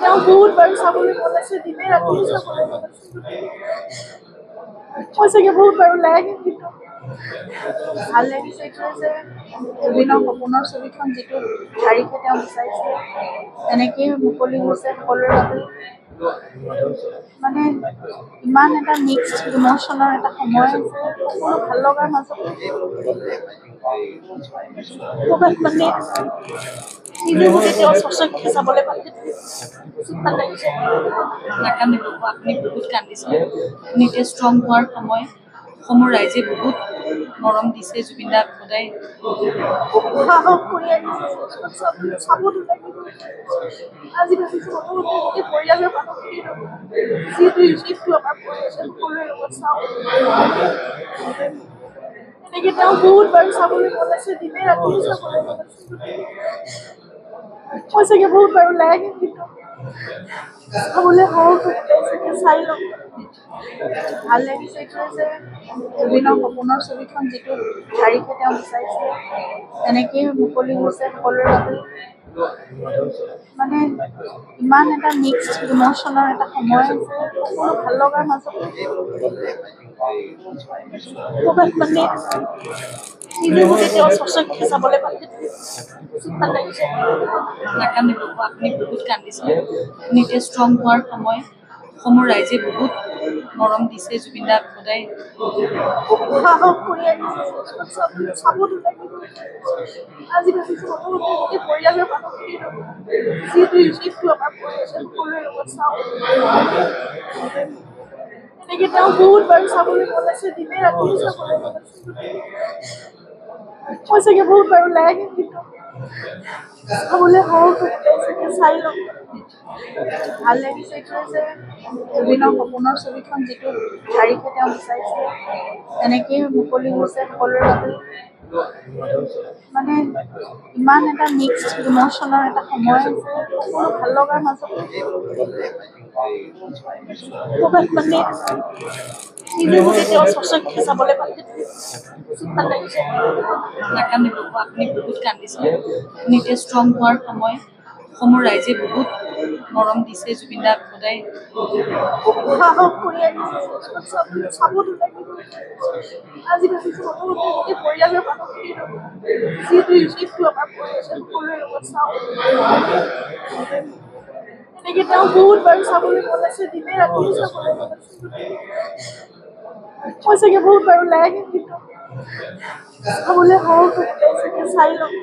তেওঁ বহুত বাৰু চাবলৈ মন আছে, দিনে ৰাতিয়ে চাবলৈ মন আছে। মই চাগে বহুত বাৰু লাগে, কিন্তু ভাল লাগিছে এইটোৱে যে এদিনৰ সপোনৰ ছবিখন যিটো তাৰিখে তেওঁ বিচাৰিছে তেনেকেই মুকলি হৈছে সকলোৰে বাবে। মানে ইমান এটা মিক্সড ইমোশ্যনৰ এটা সময় আছে, সকলো ভাল লগাৰ মাজতে ক'ৰবাত মানে নিজে নিজে তেওঁ সঁচাকৈ চাবলৈ পালে ভাল লাগিছে। নাকান্দিব, আপুনি বহুত কান্দিছে। আপুনি এতিয়া ষ্ট্ৰং হোৱাৰ সময়। অসমৰ ৰাইজে বহুত মৰম দিছে জুবিন দাক সদায়। সাহস কৰি আহিছে, চাবতো লাগিব। আজি ভাবিছোঁ প্ৰথমতে গোটেই পৰিয়ালৰ মানুহখিনিৰ যিটো আমাৰ পৰিয়াল সকলোৰে লগত চাওঁ। এনেকে তেওঁ বহুত বাৰু চাবলৈ মন আছে, দিনে ৰাতিয়ে চাবলৈ মন আছে। মই চাগে বহুত বাৰু লাগে, কিন্তু চাবলৈ সাহস চাগে চাই লওঁ। ভাল লাগিছে এইটোৱে যে এদিনৰ সপোনৰ ছবিখন যিটো তাৰিখে তেওঁ বিচাৰিছে তেনেকেই মুকলি হৈছে সকলোৰে বাবে। মানে ইমান এটা মিক্সড ইমোশ্যনৰ এটা সময় আছে, সকলো ভাল লগাৰ মাজতে ক'ৰবাত মানে নিজে নিজে তেওঁ সঁচাকৈ চাবলৈ পালে ভাল লাগিছে। নাকান্দিব, আপুনি বহুত কান্দিছে। আপুনি এতিয়া ষ্ট্ৰং হোৱাৰ সময়। অসমৰ ৰাইজে বহুত মৰম দিছে জুবিন দাক সদায়। সাহস কৰি আহিছে, চাবতো লাগিব। আজি ভাবিছোঁ প্ৰথমতে গোটেই পৰিয়ালৰ মানুহখিনিৰ যিটো আমাৰ পৰিয়াল সকলোৰে লগত চাওঁ। এনেকে তেওঁ বহুত বাৰু চাবলৈ মন আছে, দিনে ৰাতিয়ে চাবলৈ মন আছে। মই চাগে বহুত বাৰু লাগে, কিন্তু চাবলৈ সাহস চাগে চাই লওঁ। ভাল লাগিছে এইটোৱে যে এদিনৰ সপোনৰ ছবিখন যিটো তাৰিখে তেওঁ বিচাৰিছে তেনেকেই মুকলি হৈছে সকলোৰে বাবে। মানে ইমান এটা মিক্সড ইমোশ্যনৰ এটা সময় আছে, সকলো ভাল লগাৰ মাজতে ক'ৰবাত মানে নিজে নিজে তেওঁ সঁচাকৈ চাবলৈ পালে ভাল লাগিছে। নাকান্দিব, আপুনি বহুত কান্দিছে। আপুনি এতিয়া ষ্ট্ৰং হোৱাৰ সময়। অসমৰ ৰাইজে বহুত মৰম দিছে জুবিন দাক সদায়। সাহস কৰি আহিছে, চাবতো লাগিব। আজি ভাবিছোঁ প্ৰথমতে গোটেই পৰিয়ালৰ মানুহখিনিৰ যিটো আমাৰ পৰিয়াল সকলোৰে লগত চাওঁ। এনেকে তেওঁ বহুত বাৰু চাবলৈ মন আছে, দিনে ৰাতিয়ে চাবলৈ মন আছে। মই চাগে বহুত বাৰু লাগে, কিন্তু চাবলৈ সাহস চাগে চাই লওঁ।